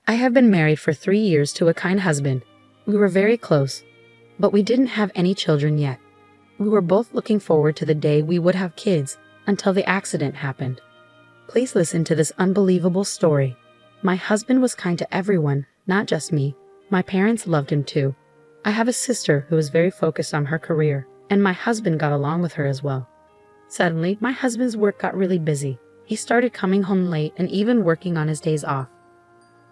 I have been married for 3 years to a kind husband. We were very close, but we didn't have any children yet. We were both looking forward to the day we would have kids until the accident happened. Please listen to this unbelievable story. My husband was kind to everyone, not just me. My parents loved him too. I have a sister who is very focused on her career, and my husband got along with her as well. Suddenly, my husband's work got really busy. He started coming home late and even working on his days off.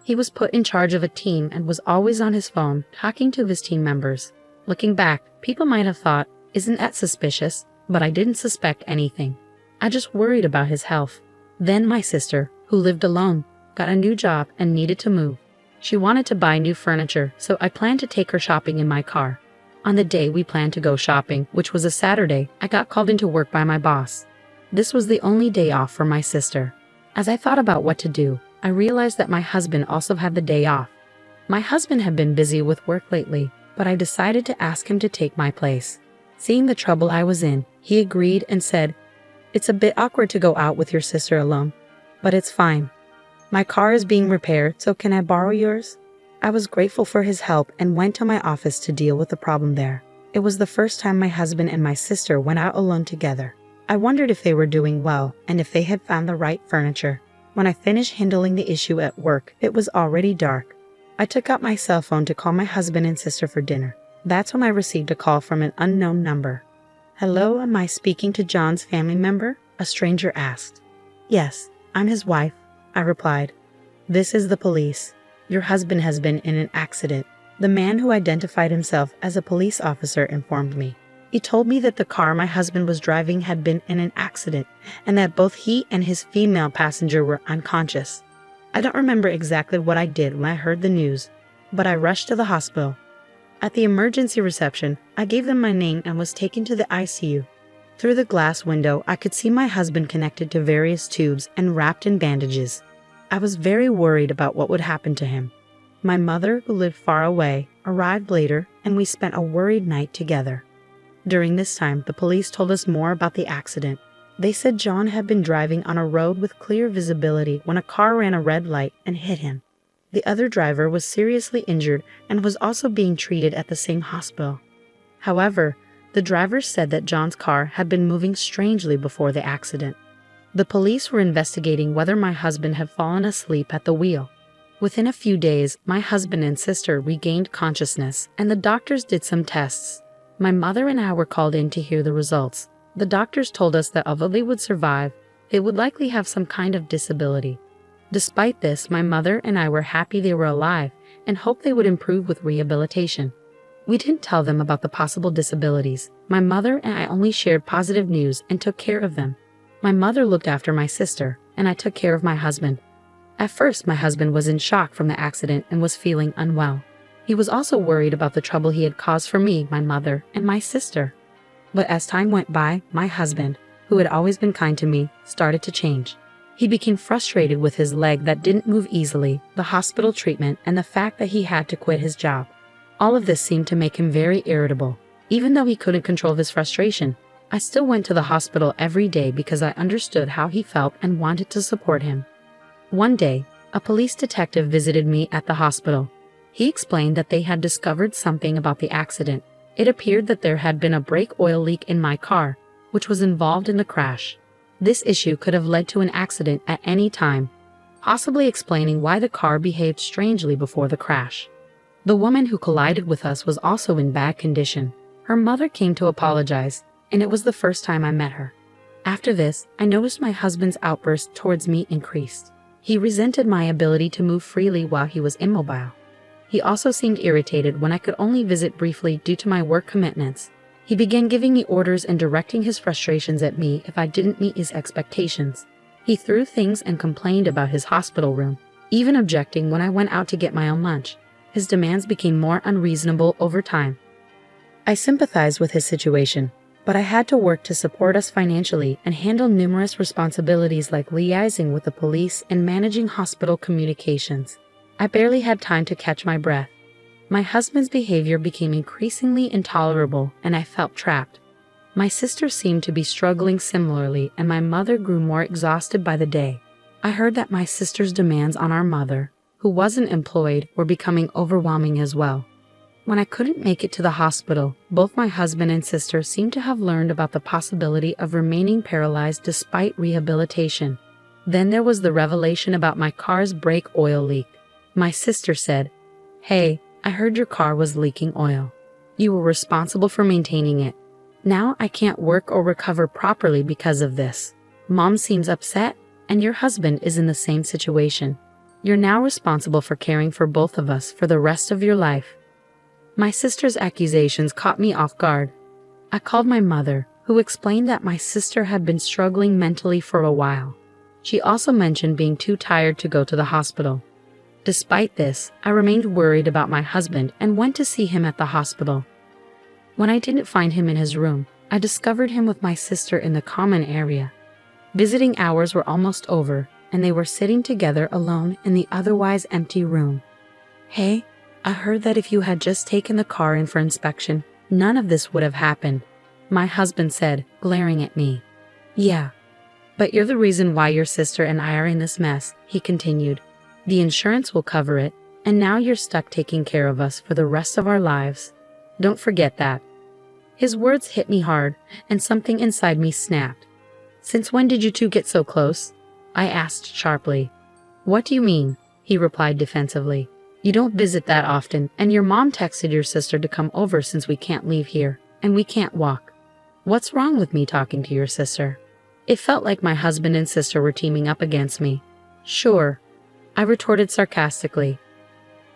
He was put in charge of a team and was always on his phone, talking to his team members. Looking back, people might have thought, "Isn't that suspicious?" But I didn't suspect anything. I just worried about his health. Then my sister, who lived alone, got a new job and needed to move. She wanted to buy new furniture, so I planned to take her shopping in my car. On the day we planned to go shopping, which was a Saturday, I got called into work by my boss. This was the only day off for my sister. As I thought about what to do, I realized that my husband also had the day off. My husband had been busy with work lately, but I decided to ask him to take my place. Seeing the trouble I was in, he agreed and said, "It's a bit awkward to go out with your sister alone, but it's fine. My car is being repaired, so can I borrow yours?" I was grateful for his help and went to my office to deal with the problem there. It was the first time my husband and my sister went out alone together. I wondered if they were doing well and if they had found the right furniture. When I finished handling the issue at work, it was already dark. I took out my cell phone to call my husband and sister for dinner. That's when I received a call from an unknown number. "Hello, am I speaking to John's family member?" a stranger asked. "Yes, I'm his wife," I replied. "This is the police. Your husband has been in an accident." The man who identified himself as a police officer informed me. He told me that the car my husband was driving had been in an accident and that both he and his female passenger were unconscious. I don't remember exactly what I did when I heard the news, but I rushed to the hospital. At the emergency reception, I gave them my name and was taken to the ICU. Through the glass window, I could see my husband connected to various tubes and wrapped in bandages. I was very worried about what would happen to him. My mother, who lived far away, arrived later, and we spent a worried night together. During this time, the police told us more about the accident. They said John had been driving on a road with clear visibility when a car ran a red light and hit him. The other driver was seriously injured and was also being treated at the same hospital. However, the driver said that John's car had been moving strangely before the accident. The police were investigating whether my husband had fallen asleep at the wheel. Within a few days, my husband and sister regained consciousness, and the doctors did some tests. My mother and I were called in to hear the results. The doctors told us that although they would survive, they would likely have some kind of disability. Despite this, my mother and I were happy they were alive and hoped they would improve with rehabilitation. We didn't tell them about the possible disabilities. My mother and I only shared positive news and took care of them. My mother looked after my sister, and I took care of my husband. At first, my husband was in shock from the accident and was feeling unwell. He was also worried about the trouble he had caused for me, my mother, and my sister. But as time went by, my husband, who had always been kind to me, started to change. He became frustrated with his leg that didn't move easily, the hospital treatment, and the fact that he had to quit his job. All of this seemed to make him very irritable. Even though he couldn't control his frustration, I still went to the hospital every day because I understood how he felt and wanted to support him. One day, a police detective visited me at the hospital. He explained that they had discovered something about the accident. It appeared that there had been a brake oil leak in my car, which was involved in the crash. This issue could have led to an accident at any time, possibly explaining why the car behaved strangely before the crash. The woman who collided with us was also in bad condition. Her mother came to apologize, and it was the first time I met her. After this, I noticed my husband's outburst towards me increased. He resented my ability to move freely while he was immobile. He also seemed irritated when I could only visit briefly due to my work commitments. He began giving me orders and directing his frustrations at me if I didn't meet his expectations. He threw things and complained about his hospital room, even objecting when I went out to get my own lunch. His demands became more unreasonable over time. I sympathized with his situation, but I had to work to support us financially and handle numerous responsibilities like liaising with the police and managing hospital communications. I barely had time to catch my breath. My husband's behavior became increasingly intolerable, and I felt trapped. My sister seemed to be struggling similarly, and my mother grew more exhausted by the day. I heard that my sister's demands on our mother, who wasn't employed, were becoming overwhelming as well. When I couldn't make it to the hospital, both my husband and sister seemed to have learned about the possibility of remaining paralyzed despite rehabilitation. Then there was the revelation about my car's brake oil leak. My sister said, "Hey, I heard your car was leaking oil. You were responsible for maintaining it. Now I can't work or recover properly because of this. Mom seems upset, and your husband is in the same situation. You're now responsible for caring for both of us for the rest of your life." My sister's accusations caught me off guard. I called my mother, who explained that my sister had been struggling mentally for a while. She also mentioned being too tired to go to the hospital. Despite this, I remained worried about my husband and went to see him at the hospital. When I didn't find him in his room, I discovered him with my sister in the common area. Visiting hours were almost over, and they were sitting together alone in the otherwise empty room. "Hey, I heard that if you had just taken the car in for inspection, none of this would have happened," my husband said, glaring at me. "Yeah, but you're the reason why your sister and I are in this mess," he continued. "The insurance will cover it, and now you're stuck taking care of us for the rest of our lives. Don't forget that." His words hit me hard, and something inside me snapped. "Since when did you two get so close?" I asked sharply. "What do you mean?" he replied defensively. "You don't visit that often, and your mom texted your sister to come over since we can't leave here, and we can't walk. What's wrong with me talking to your sister?" It felt like my husband and sister were teaming up against me. "Sure," I retorted sarcastically.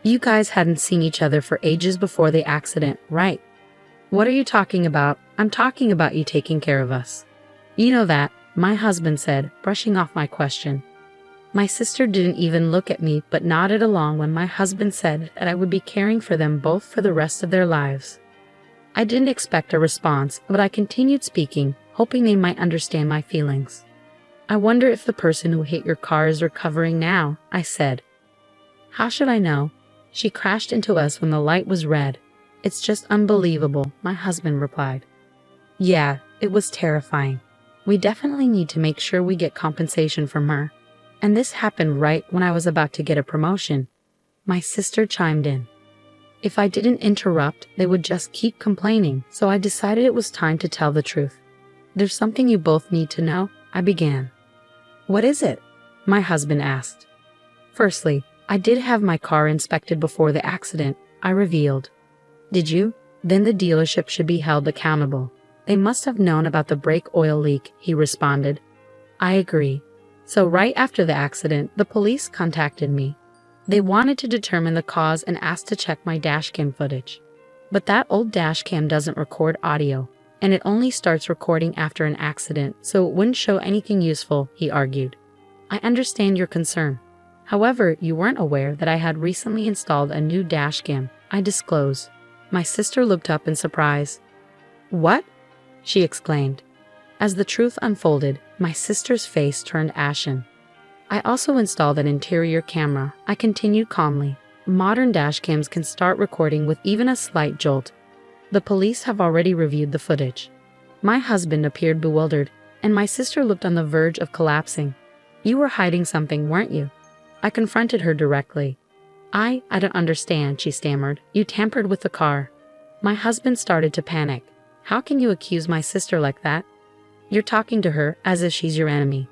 "You guys hadn't seen each other for ages before the accident, right?" "What are you talking about? I'm talking about you taking care of us." "You know that," my husband said, brushing off my question. My sister didn't even look at me but nodded along when my husband said that I would be caring for them both for the rest of their lives. I didn't expect a response, but I continued speaking, hoping they might understand my feelings. "I wonder if the person who hit your car is recovering now," I said. "How should I know? She crashed into us when the light was red. It's just unbelievable," my husband replied. "Yeah, it was terrifying. We definitely need to make sure we get compensation from her. And this happened right when I was about to get a promotion," my sister chimed in. If I didn't interrupt, they would just keep complaining, so I decided it was time to tell the truth. "There's something you both need to know," I began. "What is it?" my husband asked. "Firstly, I did have my car inspected before the accident," I revealed. "Did you? Then the dealership should be held accountable. They must have known about the brake oil leak," he responded. "I agree. So right after the accident, the police contacted me. They wanted to determine the cause and asked to check my dashcam footage. But that old dashcam doesn't record audio, and it only starts recording after an accident, so it wouldn't show anything useful," he argued. "I understand your concern. However, you weren't aware that I had recently installed a new dashcam," I disclosed. My sister looked up in surprise. "What?" she exclaimed. As the truth unfolded, my sister's face turned ashen. "I also installed an interior camera," I continued calmly. "Modern dashcams can start recording with even a slight jolt. The police have already reviewed the footage." My husband appeared bewildered, and my sister looked on the verge of collapsing. "You were hiding something, weren't you?" I confronted her directly. I don't understand," she stammered. "You tampered with the car." My husband started to panic. "How can you accuse my sister like that? You're talking to her as if she's your enemy."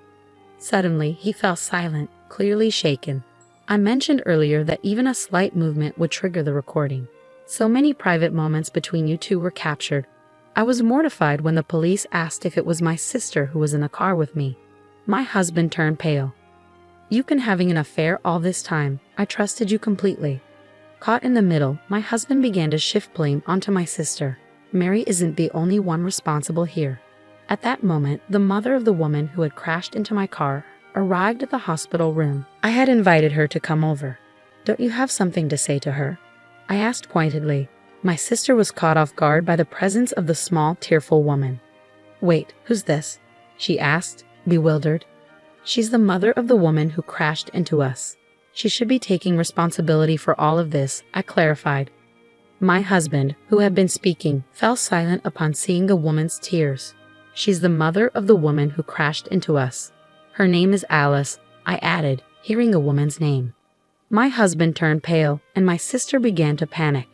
Suddenly, he fell silent, clearly shaken. I mentioned earlier that even a slight movement would trigger the recording. So many private moments between you two were captured. I was mortified when the police asked if it was my sister who was in the car with me. My husband turned pale. "You've been having an affair all this time. I trusted you completely." Caught in the middle, my husband began to shift blame onto my sister. Mary isn't the only one responsible here. At that moment, the mother of the woman who had crashed into my car arrived at the hospital room. I had invited her to come over. "Don't you have something to say to her?" I asked pointedly. My sister was caught off guard by the presence of the small, tearful woman. "Wait, who's this?" she asked, bewildered. "She's the mother of the woman who crashed into us. She should be taking responsibility for all of this," I clarified. My husband, who had been speaking, fell silent upon seeing the woman's tears. "She's the mother of the woman who crashed into us. Her name is Alice," I added, hearing the woman's name. My husband turned pale, and my sister began to panic.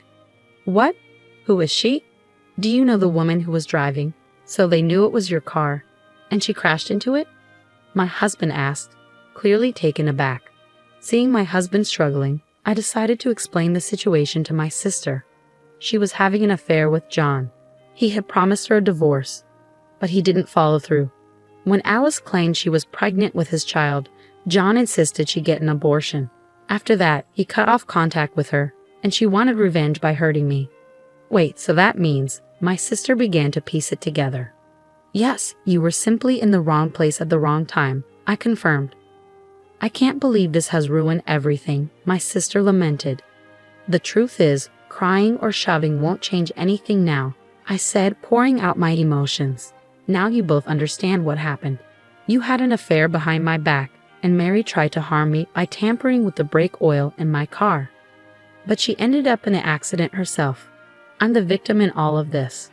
What? Who is she? Do you know the woman who was driving? So they knew it was your car, and she crashed into it? My husband asked, clearly taken aback. Seeing my husband struggling, I decided to explain the situation to my sister. She was having an affair with John. He had promised her a divorce, but he didn't follow through. When Alice claimed she was pregnant with his child, John insisted she get an abortion. After that, he cut off contact with her, and she wanted revenge by hurting me. Wait, so that means my sister began to piece it together. Yes, you were simply in the wrong place at the wrong time, I confirmed. I can't believe this has ruined everything, my sister lamented. The truth is, crying or shoving won't change anything now, I said, pouring out my emotions. Now you both understand what happened. You had an affair behind my back, and Mary tried to harm me by tampering with the brake oil in my car. But she ended up in an accident herself. I'm the victim in all of this.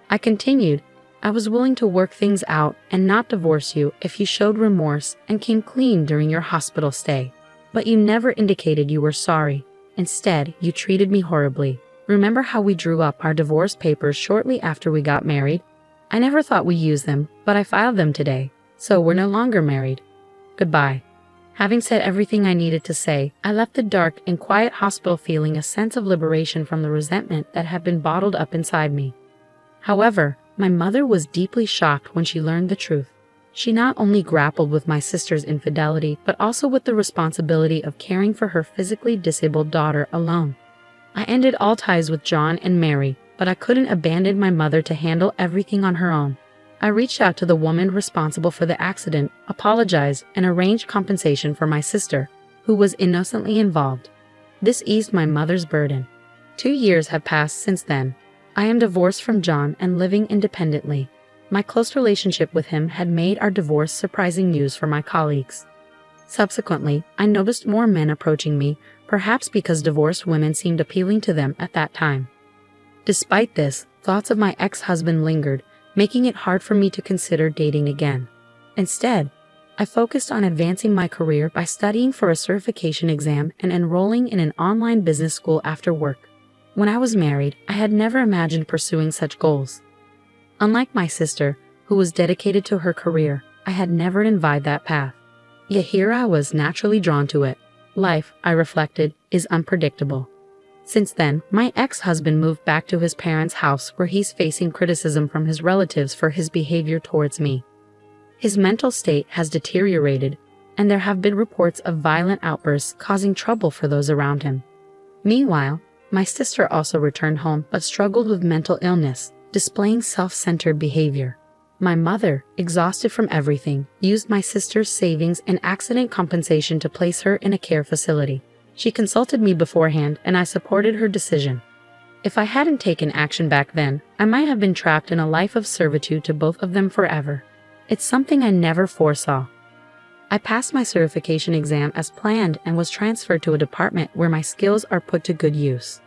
I continued, I was willing to work things out and not divorce you if you showed remorse and came clean during your hospital stay. But you never indicated you were sorry. Instead, you treated me horribly. Remember how we drew up our divorce papers shortly after we got married? I never thought we'd use them, but I filed them today, so we're no longer married. Goodbye. Having said everything I needed to say, I left the dark and quiet hospital feeling a sense of liberation from the resentment that had been bottled up inside me. However, my mother was deeply shocked when she learned the truth. She not only grappled with my sister's infidelity, but also with the responsibility of caring for her physically disabled daughter alone. I ended all ties with John and Mary, but I couldn't abandon my mother to handle everything on her own. I reached out to the woman responsible for the accident, apologized, and arranged compensation for my sister, who was innocently involved. This eased my mother's burden. 2 years have passed since then. I am divorced from John and living independently. My close relationship with him had made our divorce surprising news for my colleagues. Subsequently, I noticed more men approaching me, perhaps because divorced women seemed appealing to them at that time. Despite this, thoughts of my ex-husband lingered, making it hard for me to consider dating again. Instead, I focused on advancing my career by studying for a certification exam and enrolling in an online business school after work. When I was married, I had never imagined pursuing such goals. Unlike my sister, who was dedicated to her career, I had never envied that path. Yet here I was naturally drawn to it. Life, I reflected, is unpredictable. Since then, my ex-husband moved back to his parents' house where he's facing criticism from his relatives for his behavior towards me. His mental state has deteriorated, and there have been reports of violent outbursts causing trouble for those around him. Meanwhile, my sister also returned home but struggled with mental illness, displaying self-centered behavior. My mother, exhausted from everything, used my sister's savings and accident compensation to place her in a care facility. She consulted me beforehand, and I supported her decision. If I hadn't taken action back then, I might have been trapped in a life of servitude to both of them forever. It's something I never foresaw. I passed my certification exam as planned and was transferred to a department where my skills are put to good use.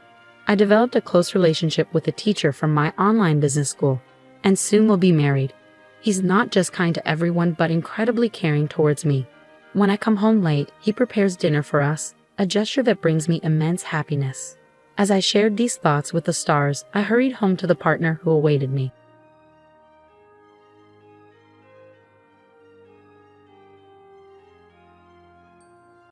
I developed a close relationship with a teacher from my online business school, and soon will be married. He's not just kind to everyone but incredibly caring towards me. When I come home late, he prepares dinner for us, a gesture that brings me immense happiness. As I shared these thoughts with the stars, I hurried home to the partner who awaited me.